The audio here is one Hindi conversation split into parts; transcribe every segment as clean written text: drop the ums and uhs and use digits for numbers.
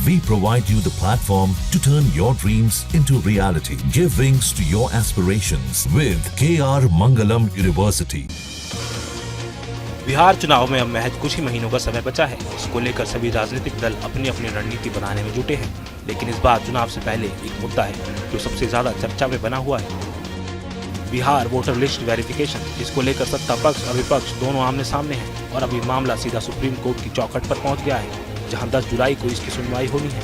We provide you the platform to turn your dreams into reality. Give wings to your aspirations with KR Mangalam University. Bihar चुनाव में अब महज कुछ ही महीनों का समय बचा है। इसको लेकर सभी राजनीतिक दल अपनी अपनी रणनीति बनाने में जुटे हैं। लेकिन इस बार चुनाव से पहले एक मुद्दा है जो सबसे ज्यादा चर्चा में बना हुआ है, बिहार वोटर लिस्ट वेरिफिकेशन, जिसको लेकर सत्ता पक्ष और विपक्ष दोनों आमने सामने हैं और अभी मामला सीधा सुप्रीम कोर्ट की चौखट पर पहुंच गया है, जहां 10 जुलाई को इसकी सुनवाई होनी है।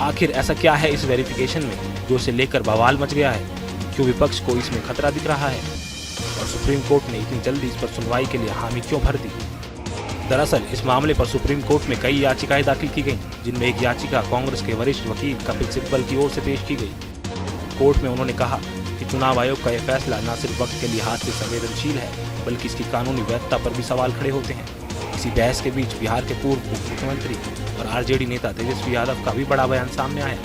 आखिर ऐसा क्या है इस वेरिफिकेशन में जो इसे लेकर बवाल मच गया है? क्यों विपक्ष को इसमें खतरा दिख रहा है और सुप्रीम कोर्ट ने इतनी जल्दी इस पर सुनवाई के लिए हामी क्यों भर दी? दरअसल इस मामले पर सुप्रीम कोर्ट में कई याचिकाएं दाखिल की गईं, जिनमें एक याचिका कांग्रेस के वरिष्ठ वकील कपिल सिब्बल की ओर से पेश की गई। कोर्ट में उन्होंने कहा कि चुनाव आयोग का यह फैसला न सिर्फ वक्त के लिहाज से संवेदनशील है, बल्कि इसकी कानूनी वैधता पर भी सवाल खड़े होते हैं। इसी बहस के बीच बिहार के पूर्व उप मुख्यमंत्री और आरजेडी नेता तेजस्वी यादव का भी बड़ा बयान सामने आया।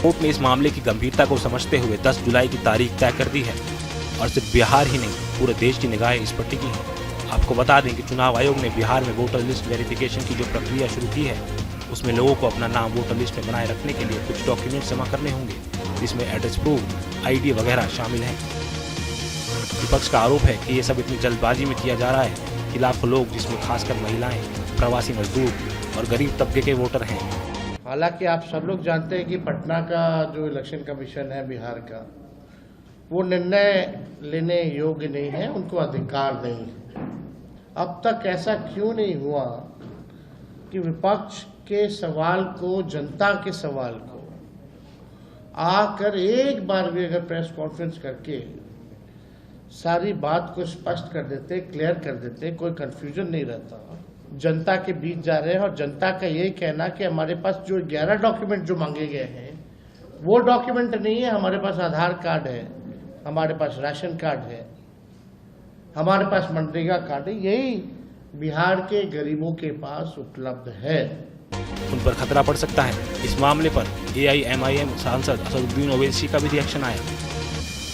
कोर्ट ने इस मामले की गंभीरता को समझते हुए 10 जुलाई की तारीख तय कर दी है और सिर्फ बिहार ही नहीं, पूरे देश की निगाहें इस पर टिकी हैं। आपको बता दें कि चुनाव आयोग ने बिहार में वोटर लिस्ट वेरिफिकेशन की जो प्रक्रिया शुरू की है, उसमें लोगों को अपना नाम वोटर लिस्ट में बनाए रखने के लिए कुछ डॉक्यूमेंट जमा करने होंगे, जिसमें एड्रेस प्रूफ, आईडी वगैरह शामिल हैं। विपक्ष का आरोप है कि ये सब इतनी जल्दबाजी में किया जा रहा है कि लाखों लोग, जिसमें खासकर महिलाएं, प्रवासी मजदूर और गरीब तबके के वोटर हैं। हालांकि आप सब लोग जानते हैं कि पटना का जो इलेक्शन कमीशन है बिहार का, वो निर्णय लेने योग्य नहीं है, उनको अधिकार नहीं है। अब तक ऐसा क्यों नहीं हुआ कि विपक्ष के सवाल को, जनता के सवाल को आकर एक बार भी अगर प्रेस कॉन्फ्रेंस करके सारी बात को स्पष्ट कर देते, क्लियर कर देते, कोई कंफ्यूजन नहीं रहता। जनता के बीच जा रहे हैं और जनता का यही कहना कि हमारे पास जो 11 डॉक्यूमेंट जो मांगे गए हैं वो डॉक्यूमेंट नहीं है। हमारे पास आधार कार्ड है, हमारे पास राशन कार्ड है, हमारे पास मनरेगा कार्ड है, यही बिहार के गरीबों के पास उपलब्ध है। उन पर खतरा पड़ सकता है। इस मामले पर AIMIM सांसद असदुद्दीन ओवैसी का भी रिएक्शन आया।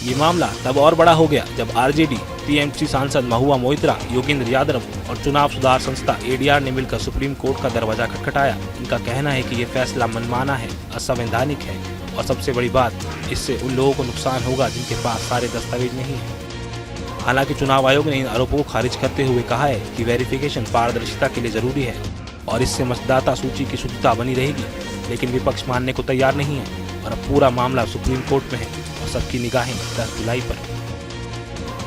ये मामला तब और बड़ा हो गया जब आरजेडी, टीएमसी सांसद महुआ मोइत्रा, योगेंद्र यादव और चुनाव सुधार संस्था ADR ने मिलकर सुप्रीम कोर्ट का दरवाजा खटखटाया। इनका कहना है कि ये फैसला मनमाना है, असंवैधानिक है और सबसे बड़ी बात, इससे उन लोगों को नुकसान होगा जिनके पास सारे दस्तावेज नहीं है। हालांकि चुनाव आयोग ने इन आरोपों को खारिज करते हुए कहा है कि वेरिफिकेशन पारदर्शिता के लिए जरूरी है और इससे मतदाता सूची की शुद्धता बनी रहेगी, लेकिन विपक्ष मानने को तैयार नहीं है और अब पूरा मामला सुप्रीम कोर्ट में है और सबकी निगाहें 10 जुलाई पर।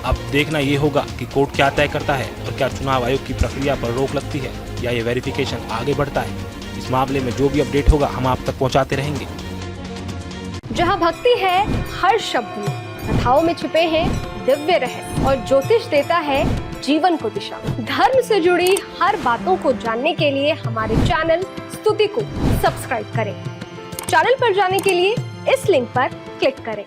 अब देखना ये होगा कि कोर्ट क्या तय करता है और क्या चुनाव आयोग की प्रक्रिया पर रोक लगती है या ये वेरिफिकेशन आगे बढ़ता है। इस मामले में जो भी अपडेट होगा हम आप तक पहुँचाते रहेंगे। जहाँ भक्ति है हर शब्द में, कथाओं में छिपे हैं दिव्य रहस्य और ज्योतिष देता है जीवन को दिशा। धर्म से जुड़ी हर बातों को जानने के लिए हमारे चैनल स्तुति को सब्सक्राइब करें। चैनल पर जाने के लिए इस लिंक पर क्लिक करें।